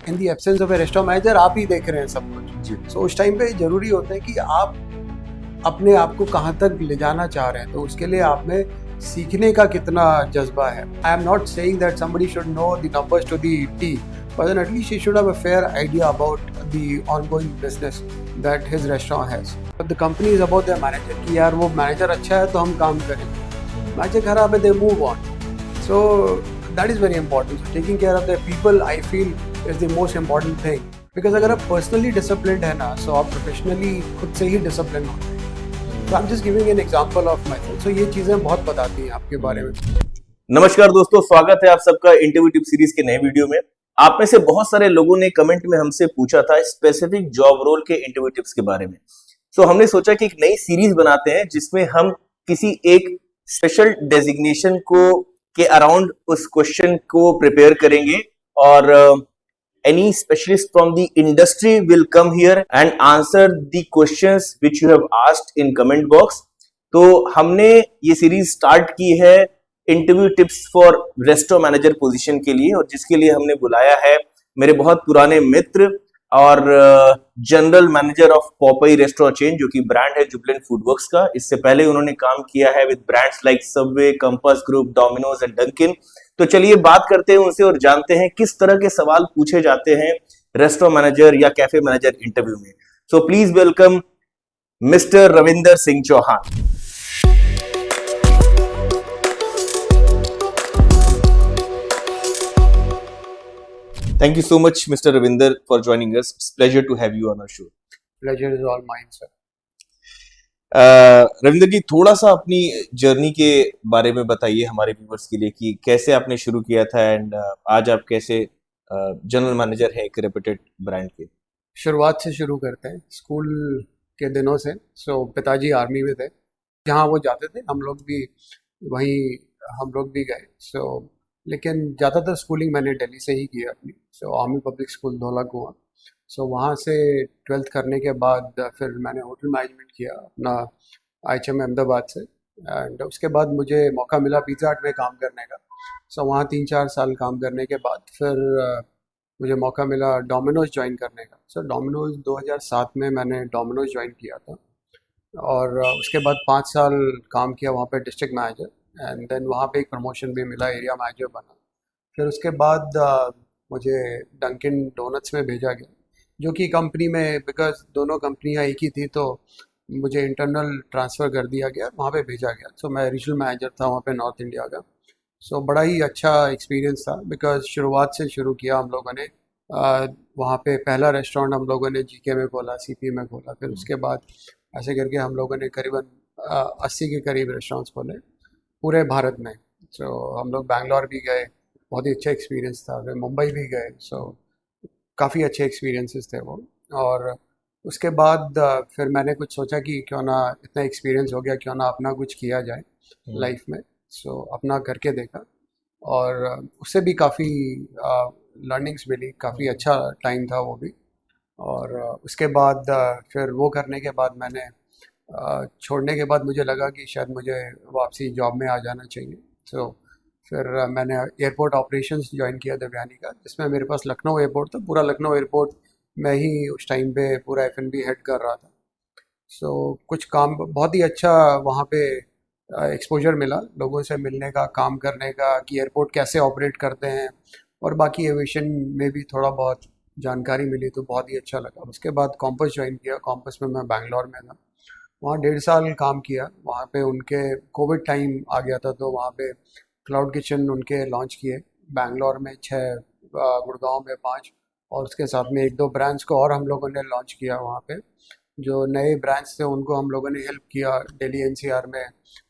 In the absence of a restaurant manager आप ही देख रहे हैं सब कुछ। जी। सो उस टाइम पे जरूरी होता है कि आप अपने आप को कहाँ तक ले जाना चाह रहे हैं, तो उसके लिए आप में सीखने का कितना जज्बा है। I am not saying that somebody should know the numbers to the T, but then at least he should have a fair idea about the ongoing business that his restaurant has. But the company is about their manager कि यार वो manager अच्छा है तो हम काम करेंगे, manager खराब है they move on. So that is very important. So taking care of the people I feel is the most important thing. Because अगर आप personally disciplined है ना, so आप professionally खुद से ही disciplined होते हैं. So I'm just giving an example of myself. So ये चीज़ें बहुत बताती हैं आपके बारे में. नमस्कार दोस्तों, स्वागत है आप सबका इंटरव्यू टिप सीरीज के नए वीडियो में। आप में से बहुत सारे लोगों ने कमेंट में हमसे पूछा था स्पेसिफिक जॉब रोल के इंटरव्यू टिप्स के बारे में। सो हमने सोचा कि एक नई सीरीज बनाते हैं जिसमें हम किसी एक स्पेशल डेजिग्नेशन को के अराउंड उस क्वेश्चन को प्रिपेयर करेंगे और any specialist from the industry will come here and answer the questions which you have asked in comment box. तो हमने ये सीरीज स्टार्ट की है interview tips for restaurant manager position के लिए, और जिसके लिए हमने बुलाया है मेरे बहुत पुराने मित्र और general manager of Popeyes restaurant chain, जो कि ब्रांड है जुबिलेंट फूडवर्क्स का। इससे पहले उन्होंने काम किया है with brands like Subway, compass group, Domino's and Dunkin. तो चलिए बात करते हैं उनसे और जानते हैं किस तरह के सवाल पूछे जाते हैं रेस्टोरेंट मैनेजर या कैफे मैनेजर इंटरव्यू में। So please welcome Mister Ravinder Singh Chauhan. Thank you so much, Mr. Ravinder, for joining us. It's a pleasure to have you on our show. Pleasure is all mine, sir. Ravinder ji, थोड़ा सा अपनी journey के बारे में बताइए हमारे viewers के लिए कि कैसे आपने शुरू किया था एंड आज आप कैसे जनरल मैनेजर हैं एक रेप्यूटेड ब्रांड के। शुरुआत से शुरू करते हैं, स्कूल के दिनों से। सो पिताजी आर्मी में थे, जहाँ वो जाते थे हम लोग भी वहीं हम लोग भी गए। सो लेकिन ज़्यादातर स्कूलिंग मैंने दिल्ली से ही की अपनी। सो आर्मी पब्लिक स्कूल धौला कुआं। सो वहाँ से 12th करने के बाद फिर मैंने होटल मैनेजमेंट किया अपना IHM अहमदाबाद से। एंड उसके बाद मुझे मौका मिला पिज़्ज़ा हट में काम करने का। सो वहाँ 3-4 साल काम करने के बाद फिर मुझे मौका मिला डोमिनोज ज्वाइन करने का। सो डोमिनोज 2007 में मैंने डोमिनोज ज्वाइन किया था, और उसके बाद 5 साल काम किया वहाँ पे डिस्ट्रिक्ट मैनेजर। एंड देन वहाँ पे एक प्रमोशन भी मिला, एरिया मैनेजर बना। फिर उसके बाद मुझे डंकिन डोनट्स में भेजा गया, जो कि कंपनी में, बिकॉज दोनों कंपनियाँ एक ही थी, तो मुझे इंटरनल ट्रांसफ़र कर दिया गया, वहाँ पे भेजा गया। सो मैं रीजनल मैनेजर था वहाँ पे नॉर्थ इंडिया का। सो बड़ा ही अच्छा एक्सपीरियंस था, बिकॉज शुरुआत से शुरू किया हम लोगों ने। वहाँ पे पहला रेस्टोरेंट हम लोगों ने GK में खोला, CP में खोला। फिर उसके बाद ऐसे करके हम लोगों ने करीबन 80 के करीब रेस्टोरेंट्स खोले पूरे भारत में। सो हम लोग बैंगलोर भी गए, बहुत ही अच्छा एक्सपीरियंस था। फिर मुंबई भी गए। सो काफ़ी अच्छे एक्सपीरियंसेस थे वो। और उसके बाद फिर मैंने कुछ सोचा कि क्यों ना, इतना एक्सपीरियंस हो गया, क्यों ना अपना कुछ किया जाए लाइफ में। सो अपना करके देखा, और उससे भी काफ़ी लर्निंग्स मिली, काफ़ी अच्छा टाइम था वो भी। और उसके बाद फिर वो करने के बाद मैंने छोड़ने के बाद मुझे लगा कि शायद मुझे वापसी जॉब में आ जाना चाहिए। सो फिर मैंने एयरपोर्ट ऑपरेशंस ज्वाइन किया देवयानी का, जिसमें मेरे पास लखनऊ एयरपोर्ट था। पूरा लखनऊ एयरपोर्ट मैं ही उस टाइम पे पूरा F&B हेड कर रहा था। सो कुछ काम बहुत ही अच्छा वहाँ पे एक्सपोजर मिला, लोगों से मिलने का, काम करने का, कि एयरपोर्ट कैसे ऑपरेट करते हैं, और बाकी एविएशन में भी थोड़ा बहुत जानकारी मिली, तो बहुत ही अच्छा लगा। उसके बाद कॉम्पस ज्वाइन किया। कॉम्पस में मैं बैंगलोर में था, वहाँ 1.5 साल काम किया। वहाँ पे उनके कोविड टाइम आ गया था, तो वहाँ पे क्लाउड किचन उनके लॉन्च किए। बैंगलोर में 6, गुड़गांव में 5, और उसके साथ में 1-2 ब्रांड्स को और हम लोगों ने लॉन्च किया वहाँ पे। जो नए ब्रांड्स थे उनको हम लोगों ने हेल्प किया दिल्ली NCR में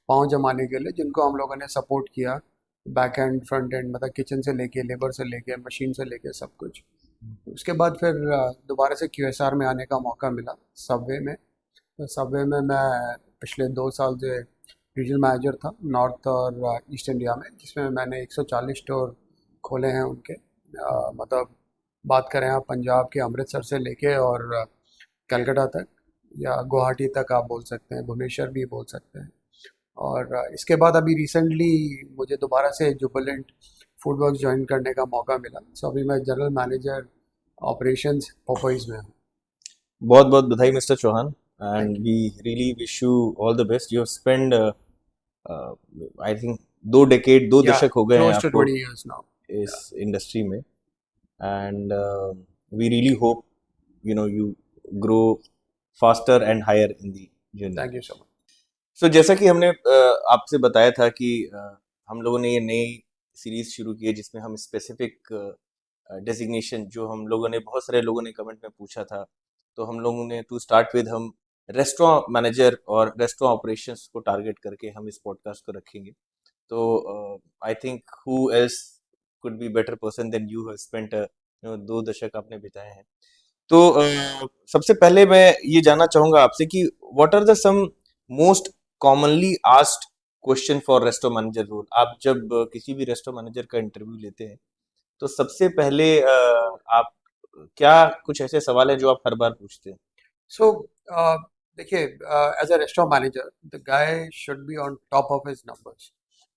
पाँव जमाने के लिए, जिनको हम लोगों ने सपोर्ट किया बैक एंड फ्रंट एंड, मतलब किचन से लेके, लेबर से लेके, मशीन से लेके, सब कुछ। उसके बाद फिर दोबारा से QSR में आने का मौका मिला सबवे में। तो सबवे में मैं पिछले 2 साल से रीजनल मैनेजर था नॉर्थ और ईस्ट इंडिया में, जिसमें मैंने 140 स्टोर खोले हैं उनके। मतलब बात करें आप पंजाब के अमृतसर से लेके और कलकत्ता तक, या गुवाहाटी तक आप बोल सकते हैं, भुवनेश्वर भी बोल सकते हैं। और इसके बाद अभी रिसेंटली मुझे दोबारा से जुबिलेंट फूडवर्क्स ज्वाइन करने का मौका मिला। सो अभी मैं जनरल मैनेजर ऑपरेशंस पोपोइज में हूँ। बहुत बहुत बधाई Mister Chauhan, and thank you. We really wish you all the best. You have spend I think 2 decade, दो या दशक हो गए हैं क्लोज टू आपको 20 years नाउ। इस इंडस्ट्री में, and we really hope you grow faster and higher in the journey. Thank you so much. So जैसा कि हमने आपसे बताया था कि हम लोगों ने ये नई सीरीज शुरू की है जिसमें हम स्पेसिफिक डेजिग्नेशन, जो हम लोगों ने, बहुत सारे लोगों ने कमेंट में पूछा था, तो हम लोगों ने टू स्टार्ट विद हम रेस्टोरेंट मैनेजर और रेस्टोरेंट ऑपरेशंस को टारगेट करके हम इस पॉडकास्ट को रखेंगे। तो I think who else could be better person than you have spent 2 दशक आपने बिताए हैं। तो सबसे पहले मैं ये जानना चाहूंगा आपसे कि what are the some most commonly asked question for restaurant manager role. आप जब किसी भी रेस्टोरेंट मैनेजर का इंटरव्यू लेते हैं तो सबसे पहले आप क्या, कुछ ऐसे सवाल हैं जो आप हर बार पूछते हैं? सो देखिए, as a restaurant manager the guy should be on top of his numbers.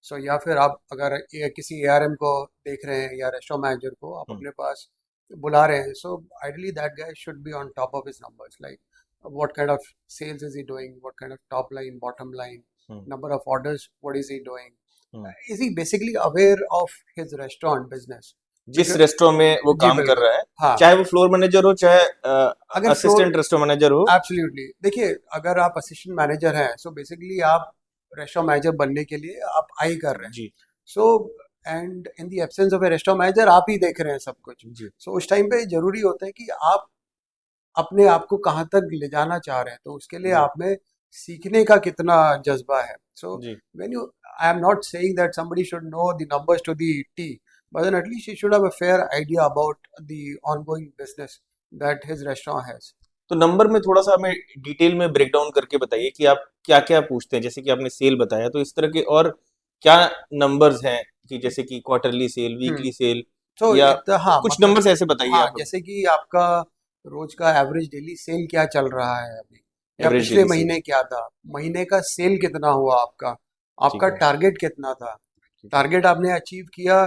So या फिर आप अगर किसी एआरएम को देख रहे हैं या रेस्टोरेंट मैनेजर को आप हम्म, अपने पास बुला रहे हैं, so ideally that guy should be on top of his numbers, like what kind of sales is he doing, what kind of top line, bottom line, hmm, number of orders, what is he doing, hmm. is he basically aware of his restaurant business? जिस Because restaurant में वो जी काम कर बिल्कुल। रहा है, हाँ, चाहे वो फ्लोर मैनेजर हो चाहे अगर फ्लोर, असिस्टेंट रेस्टोरेंट मैनेजर हो। एब्सोल्युटली, देखिए अगर आप असिस्टेंट मैनेजर हैं सो बेसिकली आप रेस्टोरेंट मैनेजर बनने के लिए आप आई कर रहे हैं। जी so and in the absence of a restaurant manager आप ही देख रहे हैं सब कुछ। जी सो उस टाइम पे जरूरी होता है कि आप अपने आप को कहाँ तक ले जाना चाह रहे हैं, तो उसके लिए जी आप में सीखने का कितना जज्बा है। सो जी when you, I am not saying that somebody should know the numbers to the T, but then at least he should have a fair idea about the ongoing business that his restaurant has. तो number में थोड़ा सा हमें detail में break down करके बताइए कि आप क्या क्या पूछते हैं। जैसे कि आपने सेल बताया, तो इस तरह के और क्या नंबर्स हैं कि जैसे कि क्वार्टरली सेल, हम्म। वीकली सेल, तो या हाँ, कुछ मतलब नंबर्स ऐसे बताइए हाँ, आप हमें। जैसे कि आपका रोज का एवरेज डेली सेल क्या चल रहा है अभी, या एवरेज पिछले डेली सेल। महीने क्या था, महीने का सेल कितना हुआ आपका, ठीक आपका है। टारगेट कितना था, ठीक है। टारगेट आपने अचीव किया,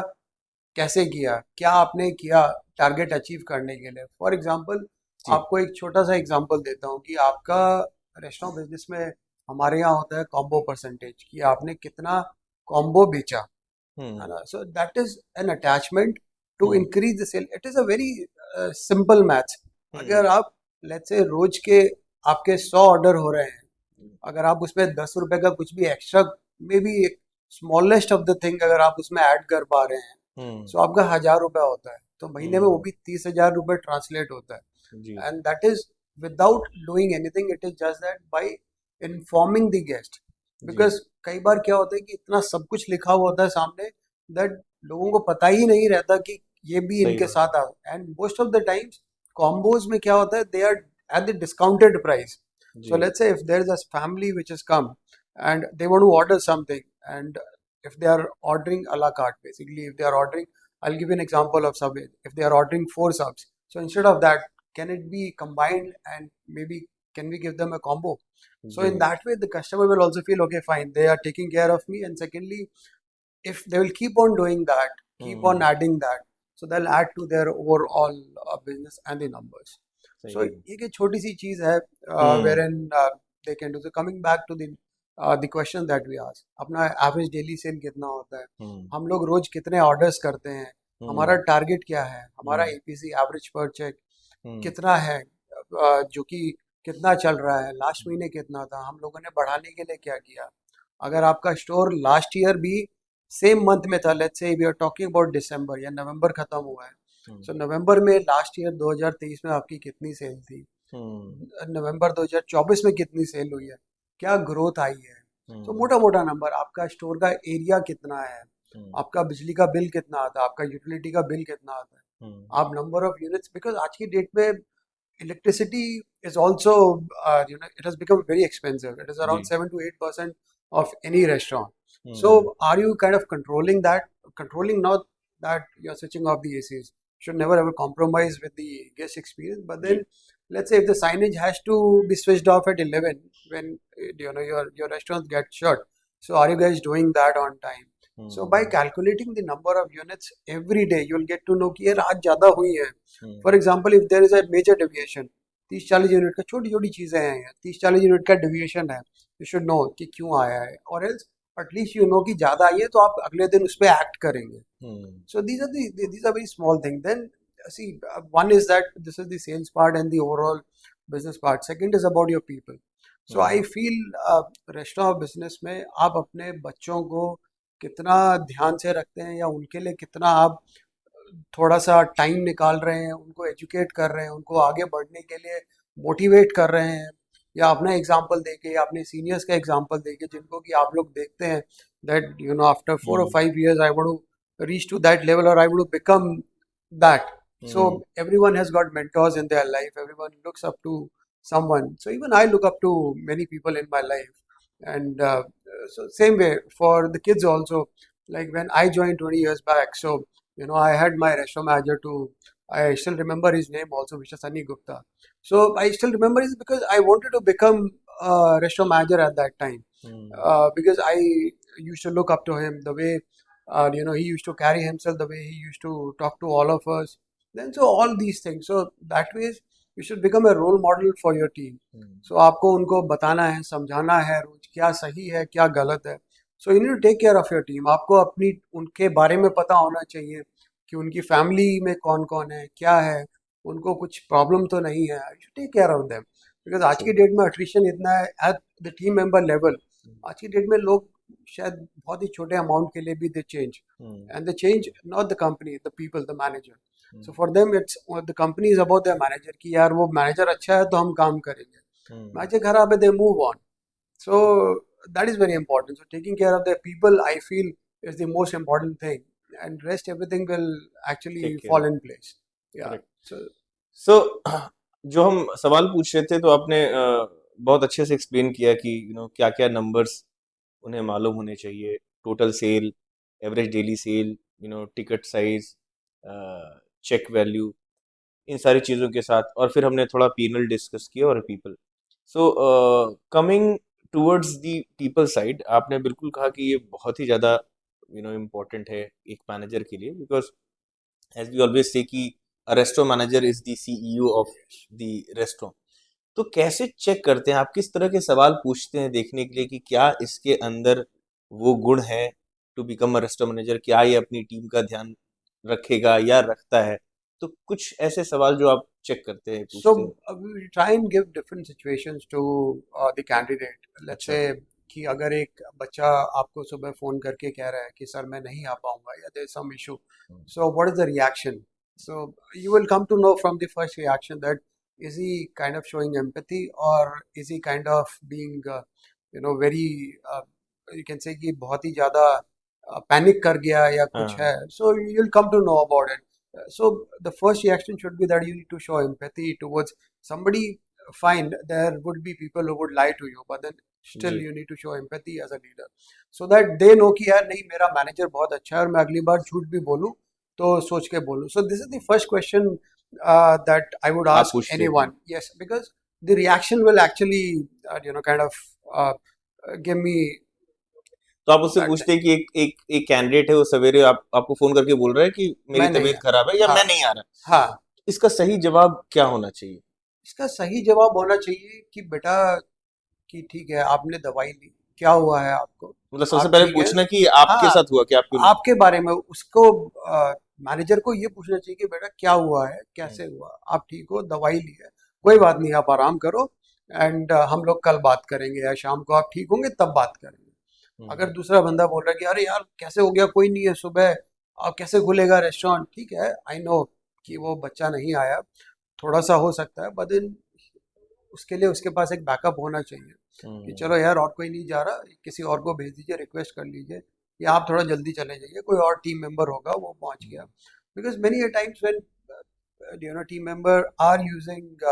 कैसे किया, क्या आपने किया टारगेट अचीव करने के लिए। फॉर एग्जांपल, जी। आपको एक छोटा सा एग्जांपल देता हूँ कि आपका रेस्टोरेंट बिजनेस में हमारे यहाँ होता है कॉम्बो परसेंटेज, कि आपने कितना कॉम्बो बेचा, है हम्म ना। So that is an attachment to hmm increase the sale. It is a very simple maths. Hmm अगर आप लेट्स से रोज के आपके 100 ऑर्डर हो रहे हैं, अगर आप उसमें 10 रुपए का कुछ भी extra, may be smallest of the thing अगर आप उसमें ऐड कर पा रहे हैं, हम्म सो आपका 1,000 रुपया होता है, तो महीने में वो हम्म, भी 30,000 रुपये ट्रांसलेट होता जी है। And that is without doing anything, it is just that by informing the guest. जी। बिकॉज कई बार क्या होता है कि इतना सब कुछ लिखा हुआ होता है सामने, दैट लोगों को पता ही नहीं रहता कि ये भी सही इनके बात साथ आ। And most of the times combos में क्या होता है, they are at the discounted price. जी। So let's say if there is a family which has come and they want to order something, and if they are ordering a la carte, basically, if they are ordering, I'll give you an example of Subway. If they are ordering 4 subs, so instead of that, can it be combined and maybe can we give them a combo? So जी in that way, the customer will also feel okay, fine, they are taking care of me. And secondly, if they will keep on doing that, keep on hmm, adding that, so they'll add to their overall business and the numbers. So सही है। एक छोटी सी चीज है हम्म wherein they can do. So coming back to the question that we asked, अपना average daily cell कितना होता है, हम्म हम लोग रोज कितने ऑर्डर्स करते हैं, हमारा हम्म टारगेट क्या है, हमारा हम्म एपीसी एवरेज पर चेक हम्म कितना है, जो कि कितना चल रहा है, लास्ट महीने कितना था, हम लोगों ने बढ़ाने के लिए क्या किया। अगर आपका स्टोर लास्ट ईयर भी सेम मंथ में था, let's say we are talking about December या नवंबर खत्म हुआ है, हम्म सो नवंबर में लास्ट ईयर 2023 में आपकी कितनी सेल थी, हम्म नवंबर 2024 में कितनी सेल हुई है, क्या ग्रोथ आई है। तो हम्म मोटा मोटा नंबर, आपका स्टोर का एरिया कितना है, हम्म आपका बिजली का बिल कितना आता है, आपका यूटिलिटी का बिल कितना आता है, हम्म आप नंबर ऑफ यूनिट्स, बिकॉज आज की डेट में electricity is also, it has become very expensive. It is ji. around 7 to 8% of any restaurant. So hmm are you kind of controlling that, controlling, not that you're switching off the ACs, should never ever compromise with the guest experience, but ji then let's say if the signage has to be switched off at 11 when your restaurants get shut, so are you guys doing that on time? So by calculating the number of units every day, you'll get to know कि यार आज ज़्यादा हुई है. For example, if there is a major deviation, 30-40 unit का छोटी छोटी चीज़ें हैं यार, 30-40 यूनिट का deviation है, you should know कि क्यों आया है, or else at least you know कि ज़्यादा आई है तो आप अगले दिन उस पर act करेंगे. So these are very small things. Then see, one is that this is the sales part and the overall business part. Second is about your people. So I feel restaurant business में आप अपने बच्चों को कितना ध्यान से रखते हैं या उनके लिए कितना आप थोड़ा सा टाइम निकाल रहे हैं, उनको एजुकेट कर रहे हैं, उनको आगे बढ़ने के लिए मोटिवेट कर रहे हैं, या अपना एग्जाम्पल देके या अपने सीनियर्स का एग्जाम्पल देके जिनको कि आप लोग देखते हैं that you know after 4 or 5 years I want to reach to that level or I want to become that. So everyone has got mentors in their life, everyone looks up to someone. So even I look up to many people in my life. And so same way for the kids also, like when I joined 20 years back, so you know I had my restaurant manager to, I still remember his name also, Mr. Sunny Gupta. So I still remember it because I wanted to become a restaurant manager at that time, because I used to look up to him, the way you know he used to carry himself, the way he used to talk to all of us. Then so all these things, so that way you should become a role model for your team. So आपको उनको बताना है, समझाना है रोज क्या सही है क्या गलत है. So you need to take care of your team. आपको अपनी उनके बारे में पता होना चाहिए कि उनकी फैमिली में कौन कौन है, क्या है, उनको कुछ प्रॉब्लम तो नहीं है. You should take care of them. Because आज की डेट में अट्रिशन इतना है at the team member level. आज की डेट में लोग शायद बहुत ही छोटे अमाउंट के लिए भी दे change, and they change not the company, the people, the manager. So for them it's the company is about the manager कि यार वो मैनेजर अच्छा है तो हम काम करेंगे, मैनेजर खराब है they move on. So that is very important. So taking care of the people I feel is the most important thing, and rest everything will actually fall in place. So जो हम सवाल पूछ रहे थे तो आपने बहुत अच्छे से एक्सप्लेन किया कि यू नो क्या क्या नंबर्स उन्हें मालूम होने चाहिए, total sale, average daily sale, you know ticket size, check value, इन सारी चीज़ों के साथ. और फिर हमने थोड़ा पीनल डिस्कस किया और people. So coming towards the people side, आपने बिल्कुल कहा कि ये बहुत ही ज़्यादा यू नो इम्पोर्टेंट है एक मैनेजर के लिए, because as we always say कि restaurant manager is the CEO of the restaurant. तो कैसे चेक करते हैं आप, किस तरह के सवाल पूछते हैं देखने के लिए कि क्या इसके अंदर वो गुण है to become a restaurant manager, क्या ये अपनी टीम का ध्यान रखेगा या रखता है? तो कुछ ऐसे सवाल जो आप चेक करते हैं, पूछते हैं. So we try and give different situations to the candidate. Let's say कि अगर एक बच्चा आपको सुबह फोन करके कह रहा है कि सर मैं नहीं आ पाऊंगा या there is some issue. So what is the reaction? So you will come to know from the first reaction that is he kind of showing empathy or is he kind of being you know very you can say कि बहुत ही ज़्यादा panic कर गया या कुछ है. So you'll come to know about it. So the first reaction should be that you need to show empathy towards somebody. Fine, there would be people who would lie to you, but then still ji. you need to show empathy as a leader, so that they know कि यार नहीं मेरा manager बहुत अच्छा है और मैं अगली बार झूठ भी बोलूं तो सोच के बोलूं. So this is the first question that I would आप ask पूछते हैं. anyone. Yes, because the reaction will actually you know kind of give me तो आप उससे that पूछते हैं कि एक कैंडिडेट है, वो सवेरे आपको फोन करके बोल रहा है कि मेरी मैं नहीं तबीयत आ खराब है या हाँ मैं नहीं आ रहा. हाँ. इसका सही जवाब क्या होना चाहिए? इसका सही जवाब होना चाहिए कि बेटा कि ठीक है आपने दवाई ली, क्या हुआ है आपको, मतलब सबसे आप पहले ठीक है. पूछना कि आपके हाँ, साथ हुआ क्या, आपको नहीं. आपके बारे में उसको मैनेजर को ये पूछना चाहिए कि बेटा क्या हुआ है, कैसे हुआ, आप ठीक हो, दवाई ली है, कोई बात नहीं आप आराम करो, एंड हम लोग कल बात करेंगे या शाम को आप ठीक होंगे तब बात करेंगे. अगर दूसरा बंदा बोल रहा है कि अरे यार कैसे हो गया, कोई नहीं है सुबह, अब कैसे खुलेगा रेस्टोरेंट, ठीक है आई नो कि वो बच्चा नहीं आया, थोड़ा सा हो सकता है, बट देन उसके लिए उसके पास एक बैकअप होना चाहिए कि चलो यार और कोई नहीं जा रहा, किसी और को भेज दीजिए, रिक्वेस्ट कर लीजिए या आप थोड़ा जल्दी चले जाइए, कोई और टीम मेंबर होगा वो पहुंच गया. Because many a times when you know team member are using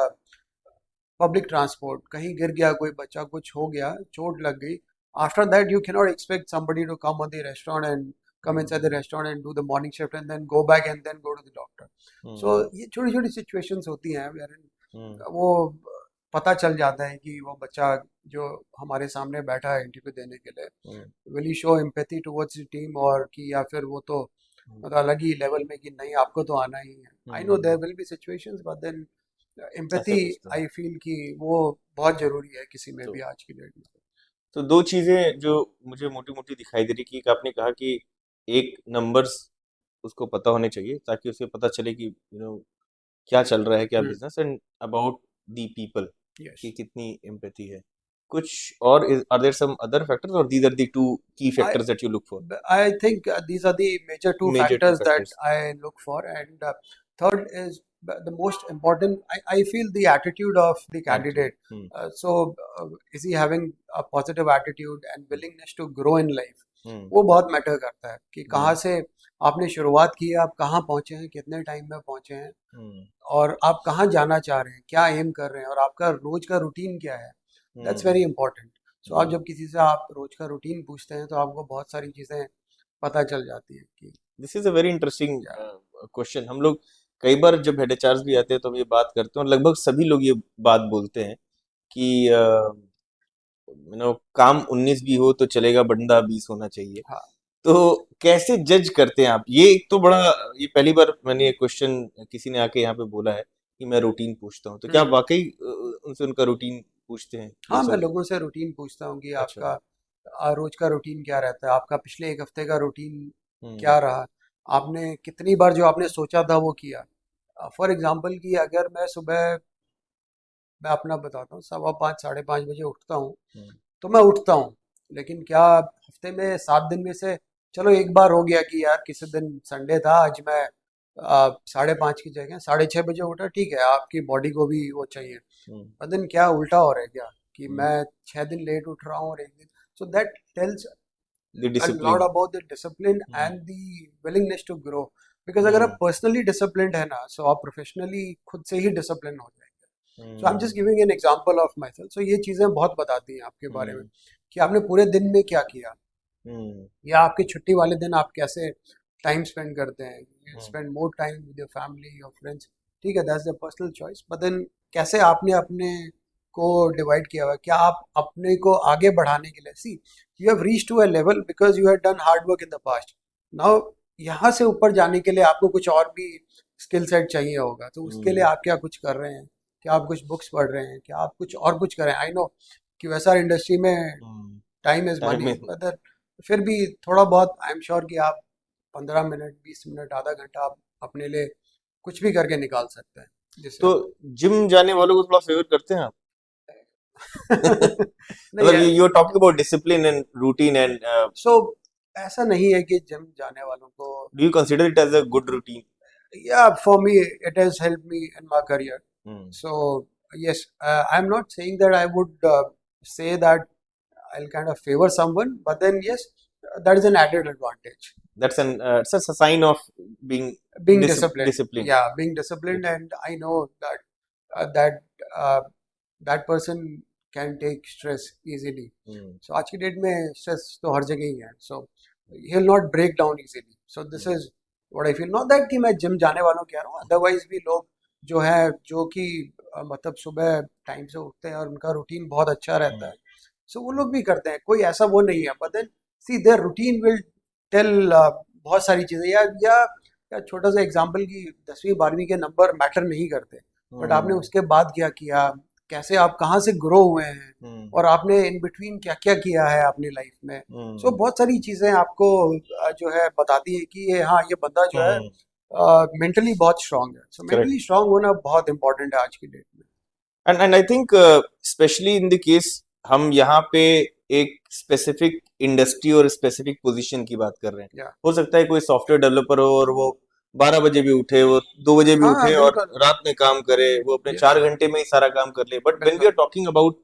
public transport, कहीं गिर गया कोई बच्चा, कुछ हो गया, चोट लग गई, after that you cannot expect somebody to come on the restaurant and come inside the restaurant and do the morning shift and then go back and then go to the doctor. So ये छोटी छोटी situations होती हैं wherein वो पता चल जाता है कि वो बच्चा जो हमारे सामने बैठा है इंटरव्यू देने के लिए, will you show empathy towards the team, और कि या फिर वो तो मतलब अलग ही लेवल में कि नहीं आपको तो आना ही है। I know there will be situations, but then ऐसा एम्पैथी कुछ तो है। आई फील कि वो बहुत जरूरी है किसी में तो भी आज की डेट में। तो दो चीजें जो मुझे मोटी मोटी दिखाई दे रही कि एक आपने कहा कि एक नंबर्स उसको पता होने चाहिए ताकि उसे पता चले कि क्या चल रहा है, क्या business, and about the people yes, कि कितनी एम्पैथी है। कुछ और are there some other factors और these are the two key I factors that you look for? I think these are the major two major two factors that factors. I look for, and third is the most important. I feel the attitude of the attitude. candidate. So, is he having a positive attitude and willingness to grow in life? हम्म। वो बहुत matter करता है कि कहाँ हम्म। से आपने शुरुआत की है, आप कहाँ पहुँचे हैं, कितने टाइम में पहुँचे हैं, हम्म। और आप कहाँ जाना चाह रहे हैं, क्या एम कर रहे हैं, और आपका रोज का रूटीन क्या है। That's very hmm. इंपॉर्टेंट। सो आप जब किसी से आप रोज का रूटीन पूछते हैं तो आपको बहुत सारी चीज़ें पता चल जाती है कि this is a very interesting क्या। क्वेश्चन। हम लोग कई बार जब हेड एचआर्स भी आते हैं तो हम ये बात करते हैं और लगभग सभी लोग ये बात बोलते हैं कि काम 19 भी हो तो चलेगा, बंदा 20 होना चाहिए। हाँ, तो कैसे जज करते हैं आप? ये एक तो बड़ा, ये पहली बार मैंने ये क्वेश्चन किसी ने आके यहाँ पे बोला है कि मैं रूटीन पूछता हूँ, तो क्या आप हम्म, वाकई उनसे उनका रूटीन पूछते हैं ये हाँ, मैं सब? लोगों से रूटीन पूछता हूँ कि अच्छा। आपका रोज का रूटीन क्या रहता है, आपका पिछले एक हफ्ते का रूटीन हम्म। क्या रहा, आपने कितनी बार जो आपने सोचा था वो किया। फॉर एग्जाम्पल कि अगर मैं अपना बताता हूँ, 5:15 5:30 बजे उठता हूँ, हम्म। तो मैं उठता हूँ। लेकिन क्या हफ्ते में 7 दिन में से चलो एक बार हो गया कि यार किसी दिन संडे था, आज मैं 5:30 की जगह 6:30 बजे उठा, ठीक है, आपकी बॉडी को भी वो चाहिए। हम्म। पर दिन क्या उल्टा हो रहा है क्या कि हम्म। मैं 6 दिन लेट उठ रहा हूँ और एक दिन। So that tells the a lot discipline. about the discipline hmm. and the willingness to grow. Because अगर आप हम्म। पर्सनली डिसिप्लिन्ड है ना, सो आप प्रोफेशनली खुद से ही डिसिप्लिन हो जाएंगे। So I am just hmm. Giving an example of myself. So ये चीज़ें बहुत बताती हैं आपके बारे में हम्म। कि आपने पूरे दिन में क्या किया, हम्म। या आपकी छुट्टी वाले दिन आप कैसे टाइम स्पेंड करते हैं। You hmm. Spend more time with your family, your friends, ठीक है, that's the personal choice, but then कैसे आपने अपने को डिवाइड किया हुआ है, क्या आप अपने को आगे बढ़ाने के लिए, see you have reach to a level because you have done hard work in the past. Now यहाँ से ऊपर जाने के लिए आपको कुछ और भी स्किल सेट चाहिए होगा, तो उसके लिए हम्म। आप क्या कुछ कर रहे हैं, क्या आप कुछ बुक्स पढ़ रहे हैं, क्या आप कुछ और कुछ कर रहे हैं। आई नो कि वैसा इंडस्ट्री में हम्म। टाइम इज टाइम मनी, में। बट फिर भी थोड़ा बहुत आई एम श्योर कि आप 15 मिनट, 20 मिनट, आधा घंटा आप अपने लिए कुछ भी करके निकाल सकते हैं जिससे तो जिम जाने वालों को थोड़ा फेवर करते हैं आप? नहीं मतलब है। You are talking about discipline and routine and so ऐसा नहीं है कि जिम जाने वालों को, do you consider it as a good routine? या for me it has help me in my career. Hmm. So yes, I am not saying that I would say that I'll kind of favor someone, but then yes, that is an added advantage. That's an it's a sign of being Being disciplined, disciplined. yeah, being disciplined, Okay. and I know that that uh, that person can take stress easily. Hmm. So आज की date में stress तो हर जगह ही है, so he'll not break down easily. So this hmm. is what I feel. Not that कि मैं gym जाने वालों कह रहा हूँ, otherwise भी लोग जो है, जो कि मतलब सुबह टाइम से उठते हैं और उनका रूटीन बहुत अच्छा रहता हम्म। है, सो वो लोग भी करते हैं, कोई ऐसा वो नहीं है, but then see their routine will tell बहुत सारी चीज़ें। या छोटा सा एग्जांपल कि 10वीं 12वीं के नंबर मैटर नहीं करते, बट आपने हम्म। उसके बाद क्या किया, कैसे आप कहाँ से ग्रो हुए हैं, हम्म। और आपने इन बिटवीन क्या क्या किया है अपनी लाइफ में। सो हम्म। बहुत सारी चीज़ें आपको जो है बताती है कि ये, हाँ, ये बंदा जो है हम्म। मेंटली बहुत स्ट्रांग है। So correct. मेंटली स्ट्रांग होना बहुत इंपॉर्टेंट है आज की डेट में। And I think specially in the case हम यहाँ पे एक स्पेसिफिक इंडस्ट्री और स्पेसिफिक पोजीशन की बात कर रहे हैं। या हो सकता है कोई सॉफ्टवेयर डेवलपर हो और वो 12 बजे भी उठे, वो 2 बजे भी हाँ, उठे और बिल्कुल। रात में काम करे, वो अपने यस, 4 घंटे में ही सारा काम कर ले। बट व्हेन वी बिल्कुल। आर टॉकिंग अबाउट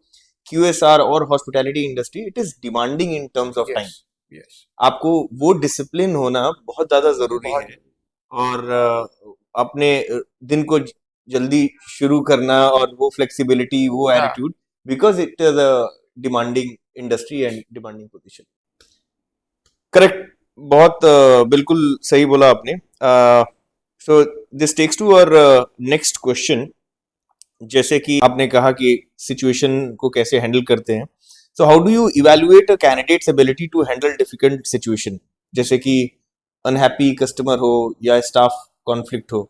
QSR और hospitality industry, it is demanding in terms of yes, time. Yes, आपको वो डिसिप्लिन होना बहुत ज्यादा जरूरी बहुत है। जरूरी। और अपने दिन को जल्दी शुरू करना और वो फ्लेक्सिबिलिटी, वो हाँ, attitude, because it is a demanding industry and demanding position. Correct. बहुत बिल्कुल सही बोला आपने। So this takes to our next question जैसे कि आपने कहा कि सिचुएशन को कैसे हैंडल करते हैं, so how do you evaluate a candidate's ability to handle difficult situation, जैसे कि अनहैप्पी कस्टमर हो या स्टाफ कॉन्फ्लिक्ट हो?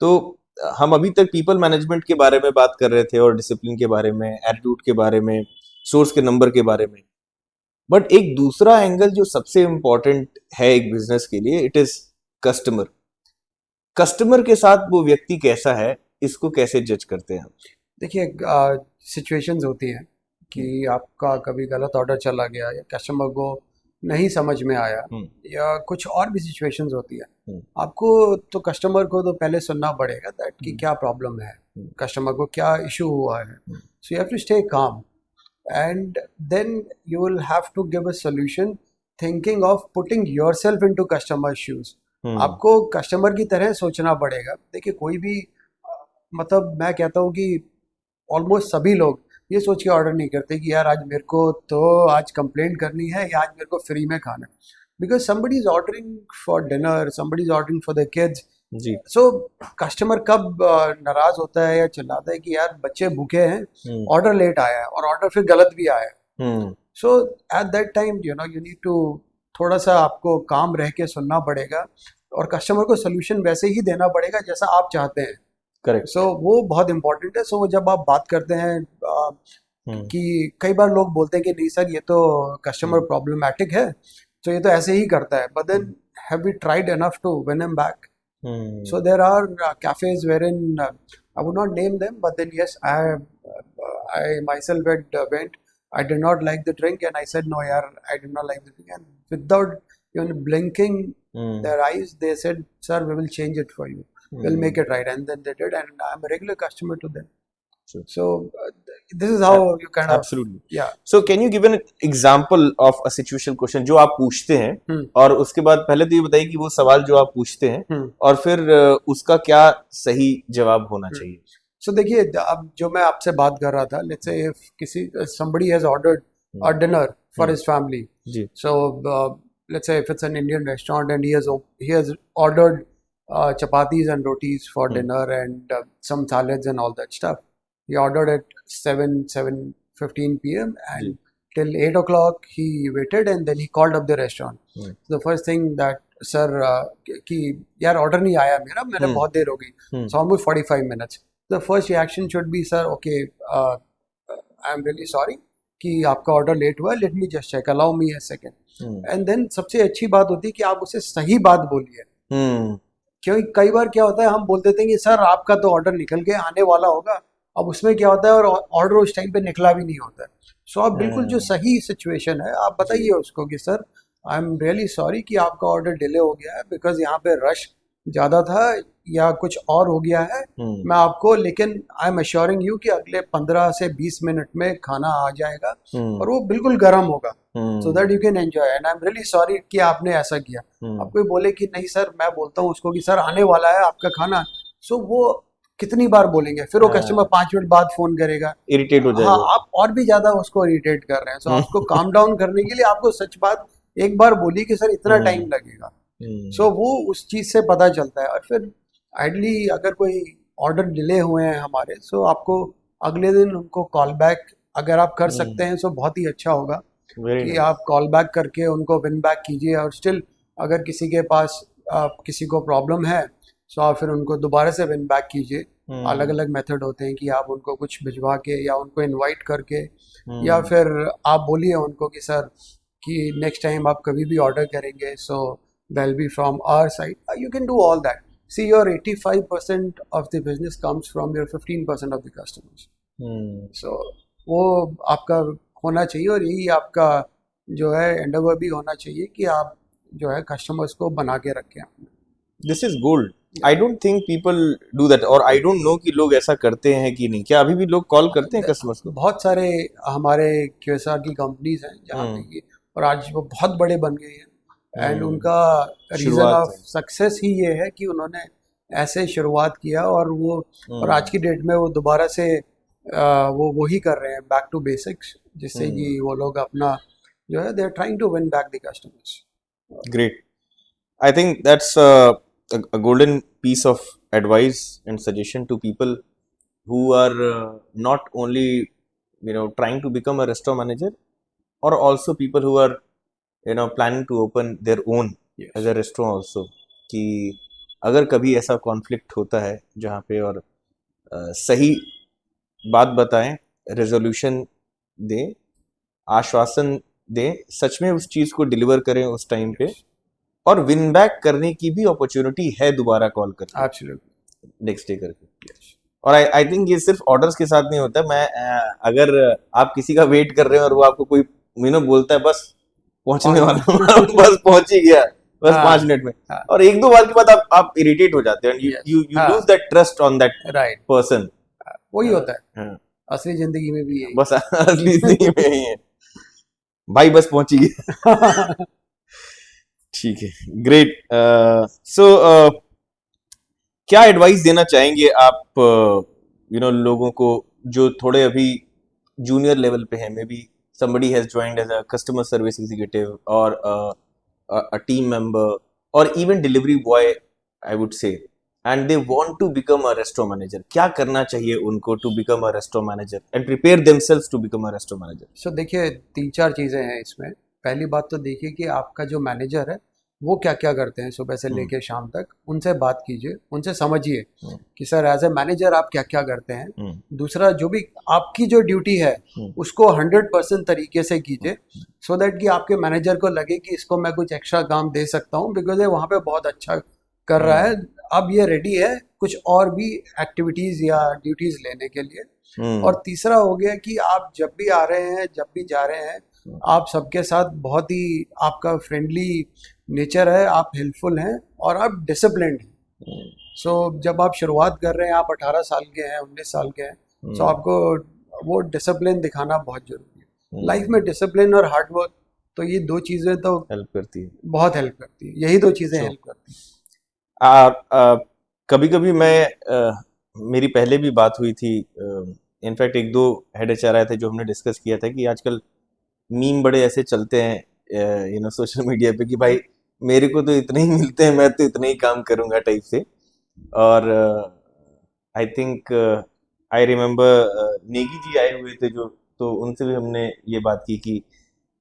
तो हम अभी तक पीपल मैनेजमेंट के बारे में बात कर रहे थे और डिसिप्लिन के बारे में, एटीट्यूड के बारे में, सोर्स के नंबर के बारे में, बट एक दूसरा एंगल जो सबसे इम्पोर्टेंट है एक बिजनेस के लिए, इट इज कस्टमर। कस्टमर के साथ वो व्यक्ति कैसा है, इसको कैसे जज करते हैं? देखिए, सिचुएशंस होती हैं कि आपका कभी गलत ऑर्डर चला गया या कस्टमर को नहीं समझ में आया या कुछ और भी सिचुएशंस होती है। आपको तो कस्टमर को तो पहले सुनना पड़ेगा दैट कि क्या प्रॉब्लम है, कस्टमर को क्या इशू हुआ है। So you have to stay calm and then you will have to give a solution thinking of putting yourself into customer shoes. आपको कस्टमर की तरह सोचना पड़ेगा। देखिए, कोई भी मतलब मैं कहता हूँ कि ऑलमोस्ट सभी लोग ये सोच के ऑर्डर नहीं करते कि यार आज मेरे को तो आज कंप्लेंट करनी है या आज मेरे को फ्री में खाना है, because somebody is ordering for dinner, somebody is ordering for their kids. जी। सो कस्टमर कब नाराज होता है या चिल्लाता है कि यार बच्चे भूखे हैं, ऑर्डर लेट आया है और ऑर्डर फिर गलत भी आया है। So at that time you need to थोड़ा सा आपको काम रह के सुनना पड़ेगा और कस्टमर को सोल्यूशन वैसे ही देना पड़ेगा जैसा आप चाहते हैं। करेक्ट। सो वो बहुत इंपॉर्टेंट है। सो जब आप बात करते हैं कि कई बार लोग बोलते हैं कि नहीं सर ये तो कस्टमर प्रॉब्लमैटिक है, तो ये तो ऐसे ही करता है, but then have we tried enough to win him back? So there are cafes wherein I would not name them, but then yes, I myself went. I did not like the drink, and I said no, yaar, I did not like the drink. And without even blinking their eyes, they said, "Sir, we will change it for you. We'll make it right." And then they did, and I'm a regular customer to them. Sure. So this is how you kind of Absolutely. yeah. So can you give an example of a situational question जो आप पूछते हैं, और उसके बाद पहले तो ये बताइए कि वो सवाल जो आप पूछते हैं और फिर उसका क्या सही जवाब होना चाहिए? So देखिए, अब जो मैं आपसे बात कर रहा था, let's say if किसी somebody has ordered a dinner for his family. Ji. So let's say if it's an Indian restaurant and he has ordered chapatis and rotis for dinner and some salads and all that stuff. He ordered at 7:15 p.m. and till 8 o'clock he waited and then he called up the restaurant. So the first thing that sir कि यार order नहीं आया मेरा, मैंने बहुत देर हो गई, so almost 45 minutes. The first reaction should be, sir, okay, I'm really sorry कि आपका ऑर्डर लेट हुआ, let me just check, allow me a second. And then सबसे अच्छी बात होती है कि आप उसे सही बात बोलिए, क्योंकि कई बार क्या होता है हम बोल देते हैं कि सर आपका तो ऑर्डर निकल के आने वाला होगा, अब उसमें क्या होता है और ऑर्डर उस टाइम पे निकला भी नहीं होता है। सो आप बिल्कुल जो सही सिचुएशन है आप बताइए उसको कि sir I am really sorry कि आपका ऑर्डर डिले हो गया है बिकॉज यहाँ पे रश ज़्यादा था या कुछ और हो गया है, मैं आपको, लेकिन आई एम अश्योरिंग यू कि अगले 15 से 20 मिनट में खाना आ जाएगा और वो बिल्कुल गर्म होगा, so that you can enjoy, and I am really sorry कि आपने ऐसा किया। आप कोई बोले कि नहीं सर, मैं बोलता हूँ उसको कि सर आने वाला है आपका खाना, सो वो कितनी बार बोलेंगे, फिर वो कस्टमर 5 मिनट बाद फोन करेगा, इरिटेट हो जाएगा। हाँ, आप और भी ज्यादा उसको इरिटेट कर रहे हैं। सो आपको काम डाउन करने के लिए आपको सच बात एक बार बोली कि सर इतना टाइम लगेगा, सो वो उस चीज से पता चलता है। और फिर आइडली अगर कोई ऑर्डर डिले हुए हैं हमारे, सो आपको अगले दिन उनको कॉल बैक अगर आप कर सकते हैं, सो बहुत ही अच्छा होगा कि आप कॉल बैक करके उनको विन बैक कीजिए। और स्टिल अगर किसी के पास किसी को प्रॉब्लम है, सो आप फिर उनको दोबारा से विन बैक कीजिए। अलग अलग मेथड होते हैं कि आप उनको कुछ भिजवा के या उनको इनवाइट करके, या फिर आप बोलिए उनको कि सर कि नेक्स्ट टाइम आप कभी भी ऑर्डर करेंगे, so that be from our side, you can do all that. See your 85% of the business comes from your 15% of the customers, so वो आपका होना चाहिए और यही आपका जो है एंडेवर भी होना चाहिए कि आप जो है कस्टमर्स को बना के रखें। This is gold. I don't think people do that, और आई डोंट नो कि लोग ऐसा करते हैं कि नहीं। क्या अभी भी लोग कॉल करते हैं कस्टमर्स को? बहुत सारे हमारे QSR की कंपनीज हैं जहाँ पे, और आज वो बहुत बड़े बन गए हैं, एंड उनका रीजन ऑफ सक्सेस ही ये है कि उन्होंने ऐसे शुरुआत किया और वो और आज की डेट में वो दोबारा से वो वही कर रहे हैं, बैक टू बेसिक्स, जिससे कि वो लोग अपना जो है they are trying to win back the customers. Great, I think that's a golden piece of advice and suggestion to people who are not only trying to become a restaurant manager, or also people who are planning to open their own Yes. as a restaurant also, कि अगर कभी ऐसा conflict होता है जहाँ पे, और सही बात बताएं, रेजोल्यूशन दें, आश्वासन दें, सच में उस चीज़ को डिलीवर करें उस टाइम पे, और विन बैक करने की भी अपॉर्चुनिटी है दोबारा कॉल करके, Absolutely. नेक्स्ट डे करके। Yes. और आई थिंक ये सिर्फ ऑर्डर्स के साथ नहीं होता। मैं अगर आप किसी का वेट कर रहे हैं और वो आपको कोई बोलता है बस पहुंचने वाला हूं, बस पहुंच ही गया, बस हाँ, 5 मिनट में, हाँ. और एक दो बार के बाद आप इरिटेट हो जाते हैं, Yes. यू हाँ. Lose that trust on that Right. Person. वही होता है हाँ, असली जिंदगी में भी यही। बस असली जिंदगी में ही है, भाई बस पहुंच ही गया। ठीक है, ग्रेट। सो क्या एडवाइस देना चाहेंगे आप लोगों को जो थोड़े अभी जूनियर लेवल पे हैं, may be somebody has joined as a customer service executive or a team member or even delivery boy, I would say, and they want to become a restaurant manager, क्या करना चाहिए उनको to become a restaurant manager and prepare themselves to become a restaurant manager? सो देखिए 3-4 चीज़ें हैं इसमें। पहली बात तो देखिए कि आपका जो मैनेजर है वो क्या क्या करते हैं सुबह से लेके शाम तक, उनसे बात कीजिए, उनसे समझिए कि सर एज ए मैनेजर आप क्या क्या करते हैं। दूसरा, जो भी आपकी जो ड्यूटी है उसको 100% तरीके से कीजिए, सो दैट कि आपके मैनेजर को लगे कि इसको मैं कुछ एक्स्ट्रा काम दे सकता हूँ, बिकॉज ये वहाँ पे बहुत अच्छा कर रहा है, अब ये रेडी है कुछ और भी एक्टिविटीज़ या ड्यूटीज़ लेने के लिए। और तीसरा हो गया कि आप जब भी आ रहे हैं, जब भी जा रहे हैं, आप सबके साथ बहुत ही आपका फ्रेंडली नेचर है, आप हेल्पफुल हैं और आप डिसिप्लिन्ड हैं। सो जब आप शुरुआत कर रहे हैं, आप 18 साल के हैं, 19 साल के हैं, सो आपको वो डिसिप्लिन दिखाना बहुत जरूरी है लाइफ में। डिसिप्लिन और हार्ड वर्क, तो ये दो चीज़ें तो हेल्प करती है, बहुत हेल्प करती है, यही दो चीज़ें हेल्प करती हैं। कभी कभी मैं मेरी पहले भी बात हुई थी, इनफैक्ट एक दो हेड एचआर आए थे जो हमने डिस्कस किया था कि आजकल मीम बड़े ऐसे चलते हैं सोशल मीडिया पे कि भाई मेरे को तो इतने ही मिलते हैं, मैं तो इतने ही काम करूंगा टाइप से। और I think I remember Negi ji आए हुए थे जो, तो उनसे भी हमने ये बात की कि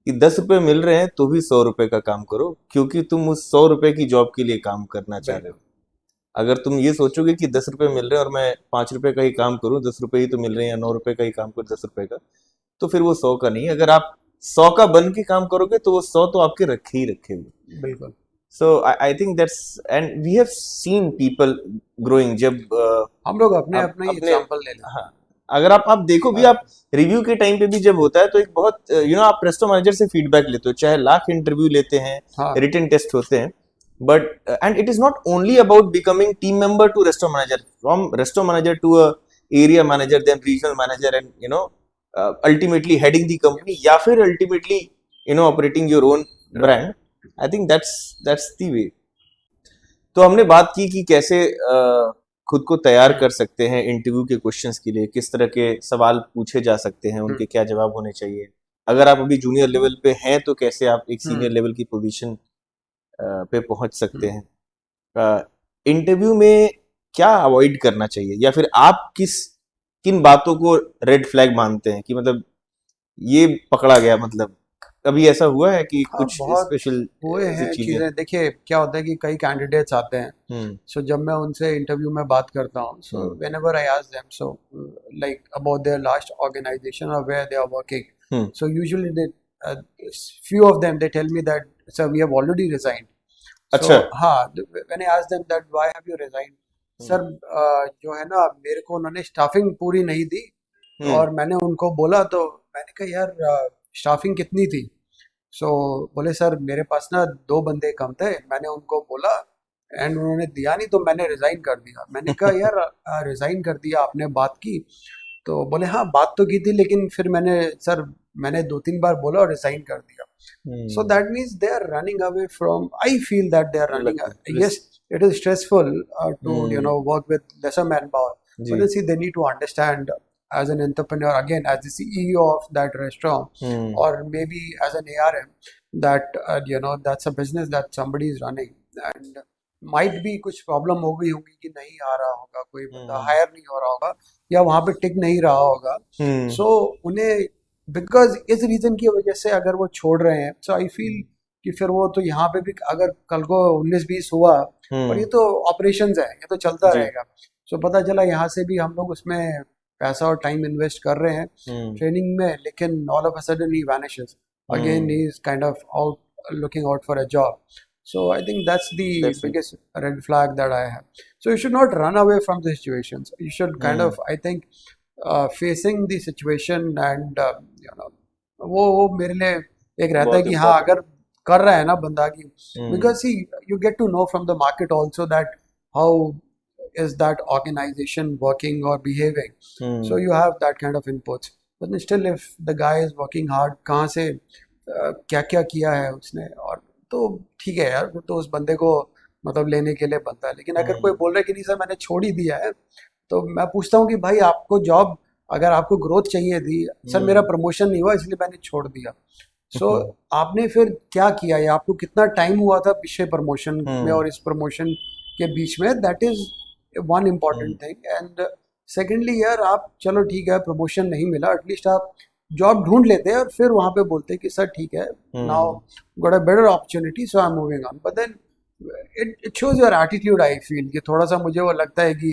10 रुपए मिल रहे हैं तो भी 100 रुपए का काम करो, क्योंकि तुम उस 100 रुपए की जॉब के लिए काम करना चाह रहे हो। अगर तुम ये सोचोगे कि 10 रुपए मिल रहे हैं और मैं 5 रुपए का ही काम करूं, 10 रुपए ही तो मिल रहे हैं, या 9 रुपए का ही काम करूं 10 रुपए का, तो फिर वो 100 का नहीं। अगर आप 100 का बन के काम करोगे तो वो 100 तो आपके रखे ही रखे हुए। बिल्कुल। So I think that's, and we have seen people growing. जब हम लोग अपने एग्जांपल ले लें। हाँ, अगर आप देखो भी, आप रिव्यू के टाइम पे भी जब होता है तो एक बहुत आप रेस्टोरेंट मैनेजर से फीडबैक लेते हो, चाहे लाख इंटरव्यू लेते हैं, रिटन टेस्ट होते हैं, but and it is not only about becoming team member to restaurant manager, from restaurant manager to a area manager, then regional manager, and ultimately heading the company, या फिर ultimately operating your own brand. I think that's the way. तो हमने बात की कि कैसे खुद को तैयार कर सकते हैं इंटरव्यू के क्वेश्चंस के लिए, किस तरह के सवाल पूछे जा सकते हैं, उनके क्या जवाब होने चाहिए। अगर आप अभी जूनियर लेवल पे हैं तो कैसे आप एक सीनियर लेवल की पोजीशन पे पहुंच सकते हैं। इंटरव्यू में क्या अवॉइड करना चाहिए, या फिर आप किन बातों को रेड फ्लैग मानते हैं कि मतलब ये पकड़ा गया, मतलब कभी ऐसा हुआ है कि कुछ स्पेशल हुए हैं चीजें? देखिए क्या होता है कि कई कैंडिडेट्स आते हैं, सो जब मैं उनसे इंटरव्यू में बात करता हूँ, so whenever I ask them so like about their last organisation और where they are working, so usually they few of them they tell me that sir we have already resigned. अच्छा। हाँ, when I ask them that why have you resigned, sir जो है ना मेरे को उन्होंने staffing पूरी नहीं दी, और मैंने उनको बोला, तो मैंने कहा यार स्टाफिंग कितनी थी, सो बोले सर मेरे पास ना 2 बंदे कम थे, मैंने उनको बोला एंड उन्होंने दिया नहीं, तो मैंने रिजाइन कर दिया। मैंने कहा यार रिजाइन कर दिया आपने, बात की? तो बोले हाँ बात तो की थी, लेकिन फिर मैंने 2-3 बार बोला और रिजाइन कर दिया। So that means they are running away from, I feel that they are running away. Yes, it is stressful to work with lesser manpower, but then see, they need to understand as an entrepreneur, again as the CEO of that restaurant, or maybe as an ARM, that that's a business that somebody is running, and might भी कुछ problem हो गई होगी कि नहीं आ रहा होगा, कोई बंदा हम्म हायर नहीं हो रहा होगा या वहां पे टिक नहीं रहा होगा। हम्म सो उन्हें बिकॉज इस रीजन की वजह से अगर वो छोड़ रहे हैं, सो आई फील कि फिर वो तो यहाँ पे भी अगर कल को 19-20 हुआ, और ये हम्म तो ऑपरेशंस है, ये तो चलता जी रहेगा। सो पता चला यहाँ से भी हम लोग उसमें पैसा और टाइम इन्वेस्ट कर रहे हैं हम्म ट्रेनिंग में, लेकिन all of a sudden he vanishes again, hmm he is kind of out looking out for a job. So I think that's the that's it biggest red flag that I have. So you should not run away from the situations. You should kind hmm of, I think, facing the situation and you know, वो मेरे लिए एक रहता है बहुत कि हाँ important अगर कर रहा है ना बंदा की, हम्म because see you get to know from the market also that how is that organization working or behaving. So hmm you have that kind of inputs. But then still if the guy is working hard, कहाँ से क्या क्या किया है उसने, और तो ठीक है यार, वो तो उस बंदे को मतलब लेने के लिए बनता है। लेकिन अगर कोई हम्म बोल रहा है कि नहीं सर मैंने छोड़ ही दिया है, तो मैं पूछता हूँ कि भाई आपको जॉब, अगर आपको ग्रोथ चाहिए थी, सर मेरा हम्म प्रमोशन नहीं हुआ इसलिए मैंने छोड़ दिया। सो हम्म आपने फिर क्या किया, या आपको कितना टाइम हुआ था पिछले प्रमोशन में हम्म और इस प्रमोशन के बीच में, that is one important thing. And secondly यार, आप चलो ठीक है प्रमोशन नहीं मिला, एटलीस्ट आप जॉब ढूंढ लेते और फिर वहाँ पे बोलते कि सर ठीक है, now hmm got a better opportunity so I am moving on. But then it shows your attitude, I feel कि थोड़ा सा मुझे वो लगता है कि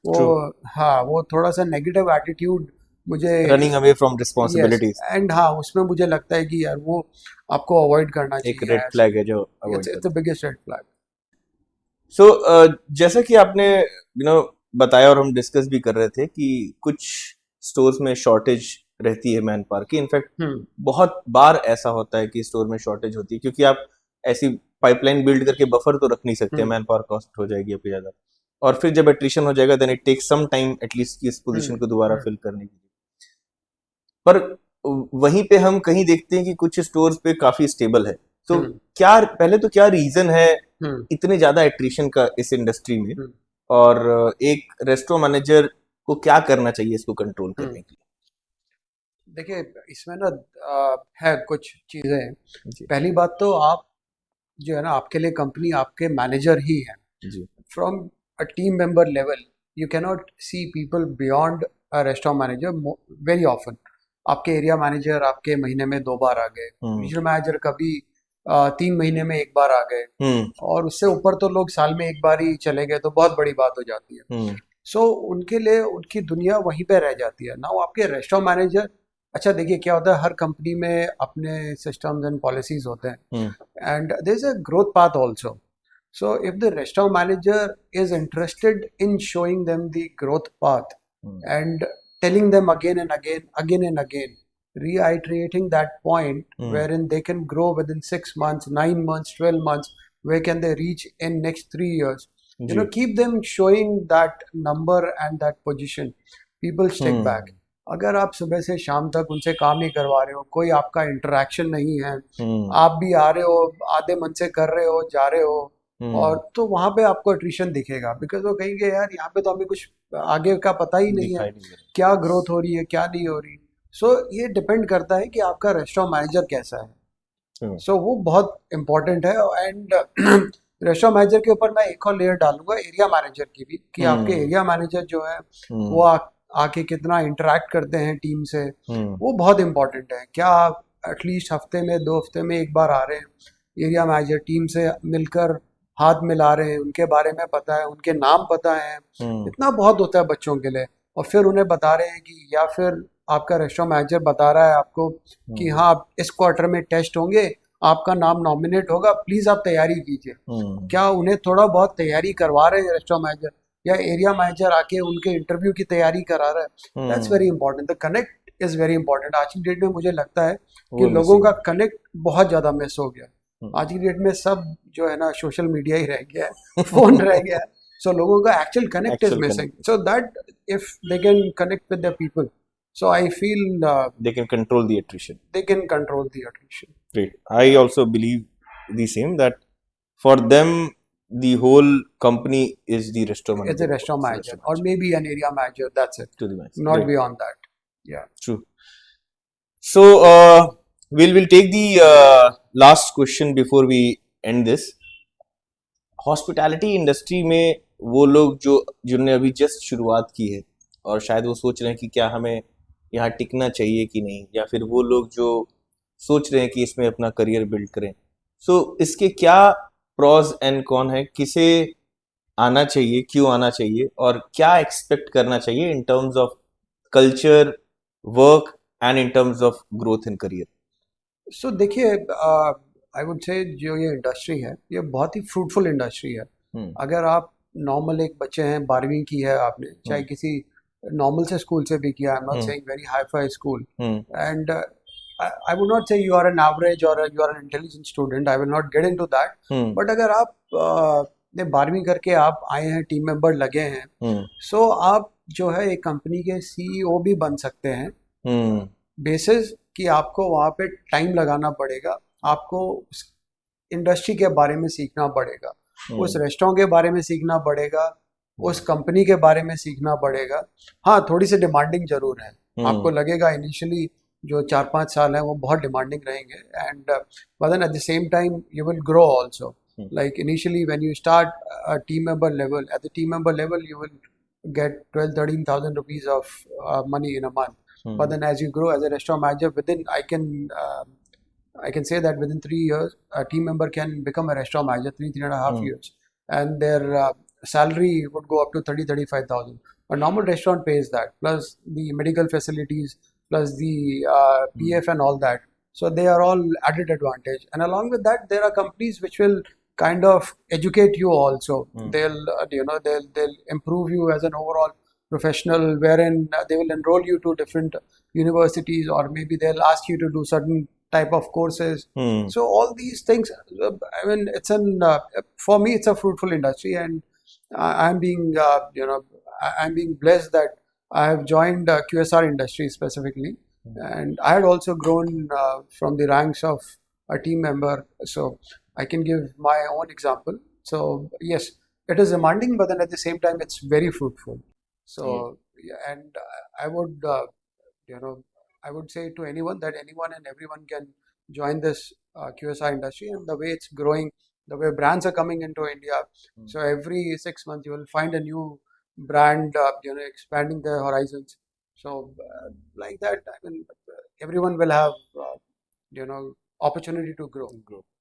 वो, ट्रू हाँ वो थोड़ा सा नेगेटिव एटीट्यूड मुझे, running away from yes, responsibilities and हाँ उसमें मुझे लगता है कि यार वो आपको अवॉइड करना एक चाहिए रेड ऐसे। फ्लैग है जो अवॉइड इट्स द करना बिगेस्ट रेड फ्लैग। सो जैसा कि आपने बताया और हम डिस्कस भी कर रहे थे कि कुछ स्टोर्स में शॉर्टेज रहती है मैन पावर की इनफैक्ट हम्म बहुत बार ऐसा होता है कि स्टोर में शॉर्टेज होती है क्योंकि आप ऐसी पाइपलाइन बिल्ड करके बफर तो रख नहीं सकते हम्म मैन पावर कॉस्ट हो जाएगी आपकी ज़्यादा और फिर जब एट्रिशन हो जाएगा then it takes some time at least इस हम्म पोजीशन को दोबारा हम्म फिल करने के लिए पर वहीं पे हम कहीं देखते हैं कि कुछ स्टोर्स पे काफी स्टेबल है तो हम्म क्या पहले तो क्या रीजन है हम्म इतने ज्यादा एट्रिशन का इस इंडस्ट्री में हम्म और एक रेस्टोरेंट मैनेजर को क्या करना चाहिए इसको कंट्रोल हम्म। करने के देखिए इसमें ना है कुछ चीज़ें। लिए जी पहली बात तो आप जो है ना, आपके लिए कंपनी आपके मैनेजर ही है। जी from a team member level you cannot see people beyond a restaurant manager very often. आपके एरिया मैनेजर आपके महीने में 2 बार आ गए, हम्म रीजनल मैनेजर कभी 3 महीने में 1 बार आ गए, हम्म और उससे ऊपर तो लोग साल में 1 बार ही चले गए तो बहुत बड़ी बात हो जाती है। हम्म सो उनके लिए उनकी दुनिया वहीं पे रह जाती है ना। वो आपके रेस्टोरेंट मैनेजर, अच्छा देखिए क्या होता है, हर कंपनी में अपने सिस्टम्स एंड पॉलिसीज होते हैं, हम्म and there's a growth path also. So if the restaurant manager is interested in showing them the growth path hmm and telling them again and again, reiterating that point hmm, wherein they can grow within 6 months, 9 months, 12 months, where can they reach in next 3 years? You know, ji keep them showing that number and that position. People stick back. हम्म अगर आप सुबह से शाम तक उनसे काम नहीं करवा रहे हो, कोई आपका इंटरेक्शन नहीं है, हम्म आप भी आ रहे हो आधे मन से कर रहे हो जा रहे हो, और हम्म तो वहाँ पे आपको अट्रिशन दिखेगा, बिकॉज वो कहेंगे यार यहाँ पे तो हमें कुछ आगे का पता ही नहीं है, दिखाई नहीं दे क्या ग्रोथ हो रही है क्या नहीं हो रही। सो ये डिपेंड करता है कि आपका रेस्टोरेंट मैनेजर कैसा है। रहा सो वो बहुत इम्पोर्टेंट है। एंड रेस्टोरेंट मैनेजर के ऊपर मैं एक और लेयर डालूंगा एरिया मैनेजर की भी, कि आपके हम्म एरिया मैनेजर जो है वो हम्म आके कितना इंटरेक्ट करते हैं टीम से, हम्म वो बहुत इम्पोर्टेंट है। क्या आप एटलीस्ट हफ्ते में 2 हफ्ते में 1 बार आ रहे हैं एरिया मैनेजर, टीम से मिलकर हाथ मिला रहे हैं, उनके बारे में पता है, उनके नाम पता है, हम्म इतना बहुत होता है बच्चों के लिए। और फिर उन्हें बता रहे हैं कि, या फिर आपका रेस्टोरेंट मैनेजर बता रहा है आपको कि हम्म हाँ आप इस क्वार्टर में टेस्ट होंगे, आपका नाम नॉमिनेट होगा, प्लीज़ आप तैयारी कीजिए। हम्म क्या उन्हें थोड़ा बहुत तैयारी करवा रहे हैं रेस्टोरेंट मैनेजर, या एरिया मैनेजर आके उनके इंटरव्यू की तैयारी करा रहा है? That's very hmm important, the connect is very important. आज की डेट में मुझे लगता है कि वो लोगों मिसिंग का कनेक्ट बहुत ज़्यादा मिस हो गया। है आज की डेट में सब जो है ना सोशल मीडिया ही रह गया है, फ़ोन रह गया है। सो लोगों का actual connect is actual missing, connect so that if they can connect with the people, so I feel they can control the attrition. they can control the attrition. Great. I also believe the same that for them the whole company is the restaurant It's manager. a restaurant It's the manager restaurant or manager maybe an area manager, that's it, to the max. not Great. beyond that. Yeah. True. So we'll take the last question before we end this. Hospitality industry में वो लोग जो जिन्होंने अभी just शुरुआत की है और शायद वो सोच रहे हैं कि क्या हमें यहाँ टिकना चाहिए कि नहीं, या फिर वो लोग जो सोच रहे हैं कि इसमें अपना करियर बिल्ड करें, सो इसके क्या प्रॉज एंड कॉन है, किसे आना चाहिए, क्यों आना चाहिए, और क्या एक्सपेक्ट करना चाहिए in terms of culture, work and in terms of growth in career? So देखिए, आई वुड से जो ये इंडस्ट्री है ये बहुत ही फ्रूटफुल इंडस्ट्री है। हम्म अगर आप नॉर्मल एक बच्चे हैं, 12वीं की है आपने, चाहे हम्म किसी नॉर्मल से स्कूल से भी किया, आई am not hmm saying very hi fi school, hmm and I would not say you are an average or you are an intelligent student. I will not get into that. Hmm But अगर आप ने 12वीं करके आप आए हैं, team member लगे हैं, हम्म सो आप जो है एक कंपनी के सीईओ भी बन सकते हैं, हम्म बेसिस कि आपको वहाँ पे टाइम लगाना पड़ेगा, आपको उस इंडस्ट्री के बारे में सीखना पड़ेगा, उस रेस्टोरेंट के बारे में सीखना पड़ेगा, उस कंपनी के बारे में सीखना पड़ेगा। हाँ, थोड़ी सी डिमांडिंग जरूर है, आपको लगेगा इनिशियली जो 4-5 साल हैं वो बहुत डिमांडिंग रहेंगे, and but then at the same time you will grow also. Like initially when you start a team member level, at the team member level you will get 12-13,000 rupees of money in a month. But then as you grow as a restaurant manager, within I can say that within 3 years a team member can become a restaurant manager, 3.5 years, and their salary would go up to 30-35,000. A normal restaurant pays that, plus the medical facilities, plus the PF and all that. So they are all added advantage, and along with that there are companies which will kind of educate you also. They'll they'll improve you as an overall professional, wherein they will enroll you to different universities, or maybe they'll ask you to do certain type of courses. So all these things, I mean, for me it's a fruitful industry, and I'm being I'm being blessed that I have joined QSR industry specifically, and I had also grown from the ranks of a team member, so I can give my own example. So yes, it is demanding, but then at the same time, it's very fruitful. So yeah, and I would, I would say to anyone that anyone and everyone can join this QSR industry, and the way it's growing, the way brands are coming into India. So every 6 months, you will find a new brand, expanding their horizons. So like that, I mean, everyone will have, opportunity to grow.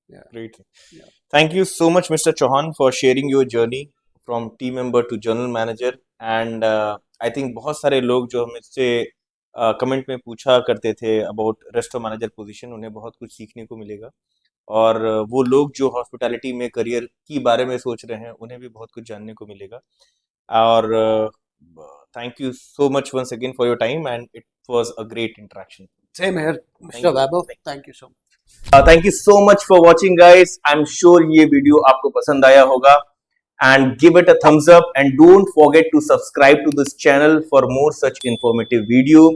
Yeah. Great. Yeah. Thank you so much, Mr. Chauhan, for sharing your journey from team member to general manager. And I think बहुत सारे लोग जो हमसे comment में पूछा करते थे about restaurant manager position, उन्हें बहुत कुछ सीखने को मिलेगा। और वो लोग जो हॉस्पिटैलिटी में करियर की बारे में सोच रहे हैं, उन्हें भी बहुत कुछ जानने को मिलेगा। और thank you so much once again for your time, and it was a great interaction. Same here, Mr. Vaibhav. Thank you so much. Thank you so much for watching guys. I am sure ये video आपको पसंद आया होगा, and give it a thumbs up, and don't forget to subscribe to this channel for more such informative video,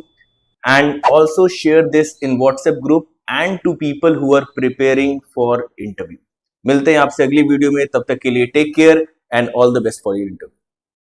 and also share this in WhatsApp group and to people who are preparing for interview. मिलते हैं आपसे अगली video में, तब तक के लिए take care and all the best for your interview.